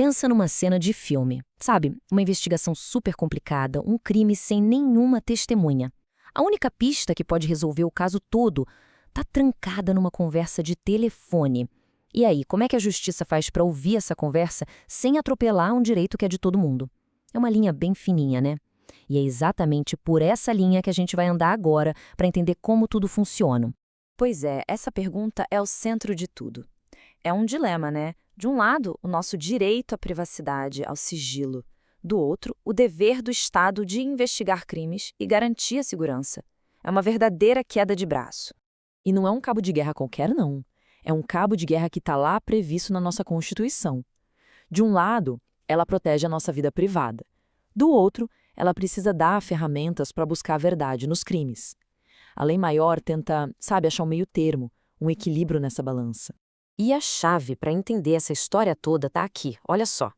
Pensa numa cena de filme, sabe? Uma investigação super complicada, um crime sem nenhuma testemunha. A única pista que pode resolver o caso todo está trancada numa conversa de telefone. E aí, como é que a justiça faz para ouvir essa conversa sem atropelar um direito que é de todo mundo? É uma linha bem fininha, né? E é exatamente por essa linha que a gente vai andar agora para entender como tudo funciona. Pois é, essa pergunta é o centro de tudo. É um dilema, né? De um lado, o nosso direito à privacidade, ao sigilo. Do outro, o dever do Estado de investigar crimes e garantir a segurança. É uma verdadeira queda de braço. E não é um cabo de guerra qualquer, não. É um cabo de guerra que está lá previsto na nossa Constituição. De um lado, ela protege a nossa vida privada. Do outro, ela precisa dar ferramentas para buscar a verdade nos crimes. A lei maior tenta, sabe, achar um meio termo, um equilíbrio nessa balança. E a chave para entender essa história toda está aqui, olha só.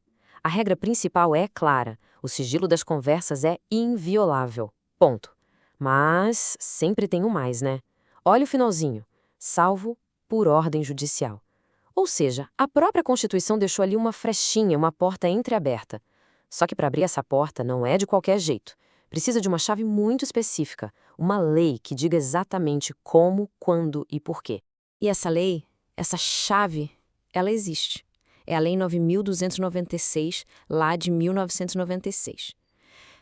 A regra principal é clara, o sigilo das conversas é inviolável, ponto. Mas sempre tem um mais, né? Olha o finalzinho, salvo por ordem judicial. Ou seja, a própria Constituição deixou ali uma frechinha, uma porta entreaberta. Só que para abrir essa porta não é de qualquer jeito. Precisa de uma chave muito específica, uma lei que diga exatamente como, quando e por quê. E essa lei, essa chave, ela existe. É a Lei 9.296, lá de 1996.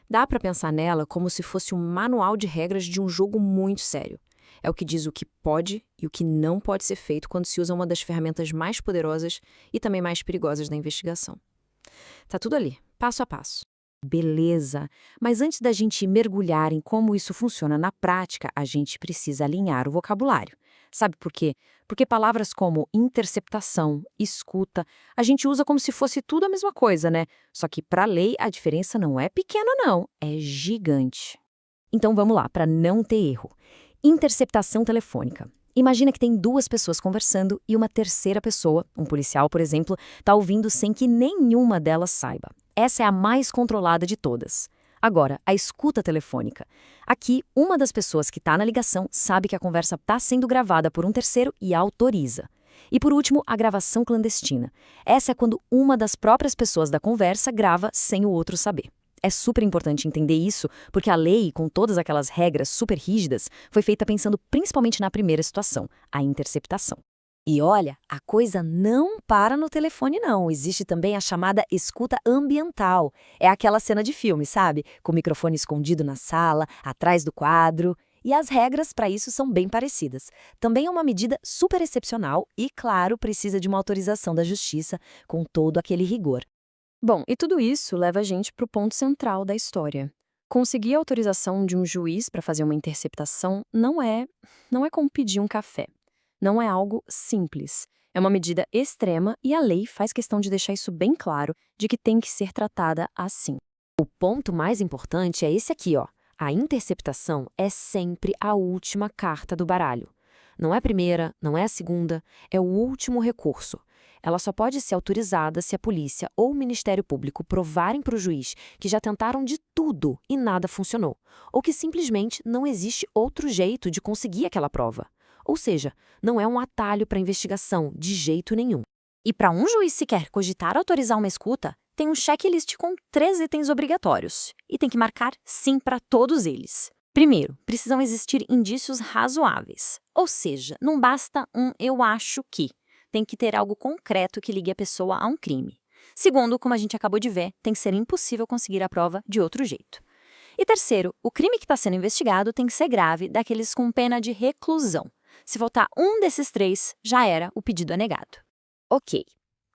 Dá para pensar nela como se fosse um manual de regras de um jogo muito sério. É o que diz o que pode e o que não pode ser feito quando se usa uma das ferramentas mais poderosas e também mais perigosas da investigação. Tá tudo ali, passo a passo. Beleza, mas antes da gente mergulhar em como isso funciona na prática, a gente precisa alinhar o vocabulário. Sabe por quê? Porque palavras como interceptação, escuta, a gente usa como se fosse tudo a mesma coisa, né? Só que para a lei a diferença não é pequena não, é gigante. Então vamos lá, para não ter erro. Interceptação telefônica. Imagina que tem duas pessoas conversando e uma terceira pessoa, um policial, por exemplo, está ouvindo sem que nenhuma delas saiba. Essa é a mais controlada de todas. Agora, a escuta telefônica. Aqui, uma das pessoas que está na ligação sabe que a conversa está sendo gravada por um terceiro e autoriza. E por último, a gravação clandestina. Essa é quando uma das próprias pessoas da conversa grava sem o outro saber. É super importante entender isso, porque a lei, com todas aquelas regras super rígidas, foi feita pensando principalmente na primeira situação, a interceptação. E olha, a coisa não para no telefone não, existe também a chamada escuta ambiental. É aquela cena de filme, sabe? Com o microfone escondido na sala, atrás do quadro. E as regras para isso são bem parecidas. Também é uma medida super excepcional e, claro, precisa de uma autorização da justiça com todo aquele rigor. Bom, e tudo isso leva a gente para o ponto central da história. Conseguir a autorização de um juiz para fazer uma interceptação não é como pedir um café. Não é algo simples. É uma medida extrema e a lei faz questão de deixar isso bem claro, de que tem que ser tratada assim. O ponto mais importante é esse aqui, ó. A interceptação é sempre a última carta do baralho. Não é a primeira, não é a segunda, é o último recurso. Ela só pode ser autorizada se a polícia ou o Ministério Público provarem para o juiz que já tentaram de tudo e nada funcionou, ou que simplesmente não existe outro jeito de conseguir aquela prova. Ou seja, não é um atalho para a investigação, de jeito nenhum. E para um juiz sequer cogitar autorizar uma escuta, tem um checklist com 3 itens obrigatórios. E tem que marcar sim para todos eles. Primeiro, precisam existir indícios razoáveis. Ou seja, não basta um eu acho que. Tem que ter algo concreto que ligue a pessoa a um crime. Segundo, como a gente acabou de ver, tem que ser impossível conseguir a prova de outro jeito. E terceiro, o crime que está sendo investigado tem que ser grave, daqueles com pena de reclusão. Se faltar um desses 3, já era, o pedido é negado. Ok.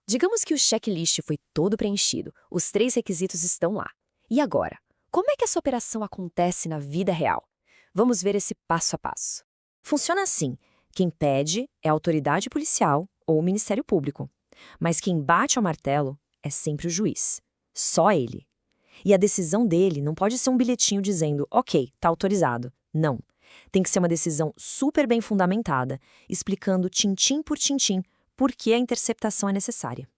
Digamos que o checklist foi todo preenchido, os 3 requisitos estão lá. E agora? Como é que essa operação acontece na vida real? Vamos ver esse passo a passo. Funciona assim: quem pede é a autoridade policial ou o Ministério Público. Mas quem bate ao martelo é sempre o juiz. Só ele. E a decisão dele não pode ser um bilhetinho dizendo, ok, tá autorizado. Não. Tem que ser uma decisão super bem fundamentada, explicando tintim por tintim por que a interceptação é necessária.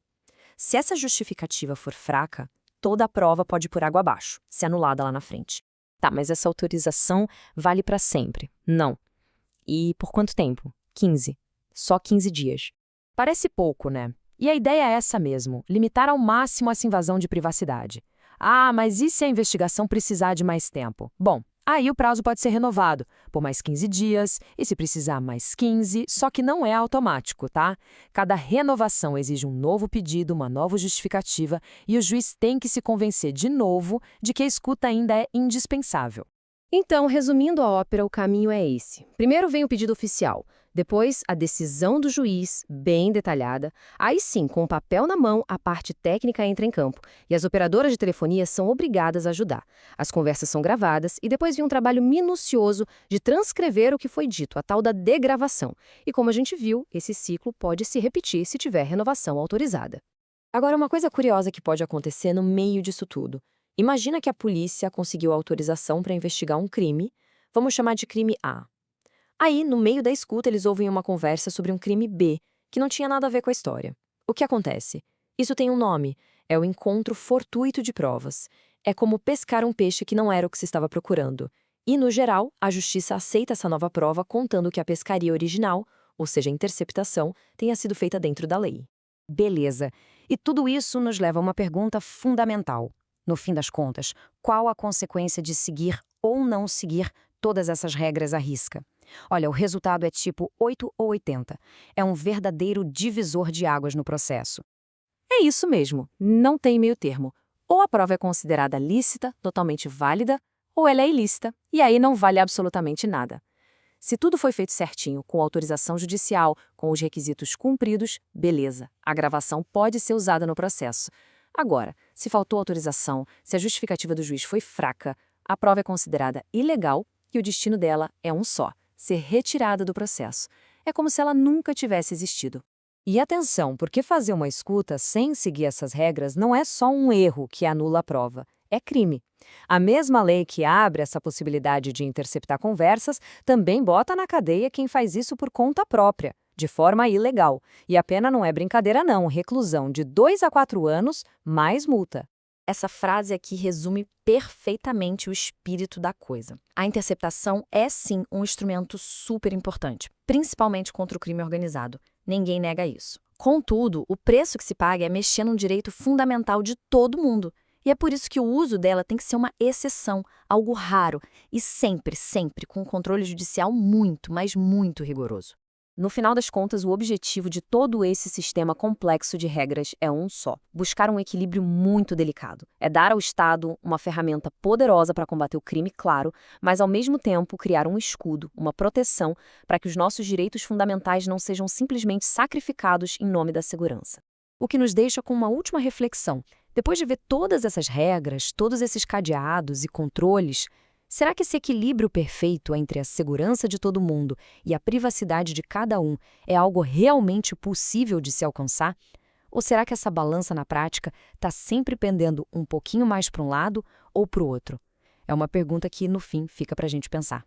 Se essa justificativa for fraca, toda a prova pode ir por água abaixo, ser anulada lá na frente. Tá, mas essa autorização vale para sempre? Não. E por quanto tempo? 15. Só 15 dias. Parece pouco, né? E a ideia é essa mesmo, limitar ao máximo essa invasão de privacidade. Ah, mas e se a investigação precisar de mais tempo? Bom, aí o prazo pode ser renovado por mais 15 dias, e se precisar mais 15, só que não é automático, tá? Cada renovação exige um novo pedido, uma nova justificativa, e o juiz tem que se convencer de novo de que a escuta ainda é indispensável. Então, resumindo a ópera, o caminho é esse. Primeiro vem o pedido oficial, depois a decisão do juiz, bem detalhada. Aí sim, com o papel na mão, a parte técnica entra em campo e as operadoras de telefonia são obrigadas a ajudar. As conversas são gravadas e depois vem um trabalho minucioso de transcrever o que foi dito, a tal da degravação. E como a gente viu, esse ciclo pode se repetir se tiver renovação autorizada. Agora, uma coisa curiosa que pode acontecer no meio disso tudo. Imagina que a polícia conseguiu autorização para investigar um crime, vamos chamar de crime A. Aí, no meio da escuta, eles ouvem uma conversa sobre um crime B, que não tinha nada a ver com a história. O que acontece? Isso tem um nome, é o encontro fortuito de provas. É como pescar um peixe que não era o que se estava procurando. E, no geral, a justiça aceita essa nova prova contando que a pescaria original, ou seja, a interceptação, tenha sido feita dentro da lei. Beleza. E tudo isso nos leva a uma pergunta fundamental. No fim das contas, qual a consequência de seguir ou não seguir todas essas regras à risca? Olha, o resultado é tipo 8 ou 80. É um verdadeiro divisor de águas no processo. É isso mesmo, não tem meio termo. Ou a prova é considerada lícita, totalmente válida, ou ela é ilícita, e aí não vale absolutamente nada. Se tudo foi feito certinho, com autorização judicial, com os requisitos cumpridos, beleza, a gravação pode ser usada no processo. Agora, se faltou autorização, se a justificativa do juiz foi fraca, a prova é considerada ilegal e o destino dela é um só: ser retirada do processo. É como se ela nunca tivesse existido. E atenção, porque fazer uma escuta sem seguir essas regras não é só um erro que anula a prova, é crime. A mesma lei que abre essa possibilidade de interceptar conversas também bota na cadeia quem faz isso por conta própria, de forma ilegal. E a pena não é brincadeira não, reclusão de 2 a 4 anos, mais multa. Essa frase aqui resume perfeitamente o espírito da coisa. A interceptação é sim um instrumento super importante, principalmente contra o crime organizado. Ninguém nega isso. Contudo, o preço que se paga é mexer num direito fundamental de todo mundo. E é por isso que o uso dela tem que ser uma exceção, algo raro e sempre, sempre com um controle judicial muito, mas muito rigoroso. No final das contas, o objetivo de todo esse sistema complexo de regras é um só: buscar um equilíbrio muito delicado. É dar ao Estado uma ferramenta poderosa para combater o crime, claro, mas ao mesmo tempo criar um escudo, uma proteção, para que os nossos direitos fundamentais não sejam simplesmente sacrificados em nome da segurança. O que nos deixa com uma última reflexão. Depois de ver todas essas regras, todos esses cadeados e controles, será que esse equilíbrio perfeito entre a segurança de todo mundo e a privacidade de cada um é algo realmente possível de se alcançar? Ou será que essa balança na prática está sempre pendendo um pouquinho mais para um lado ou para o outro? É uma pergunta que, no fim, fica para a gente pensar.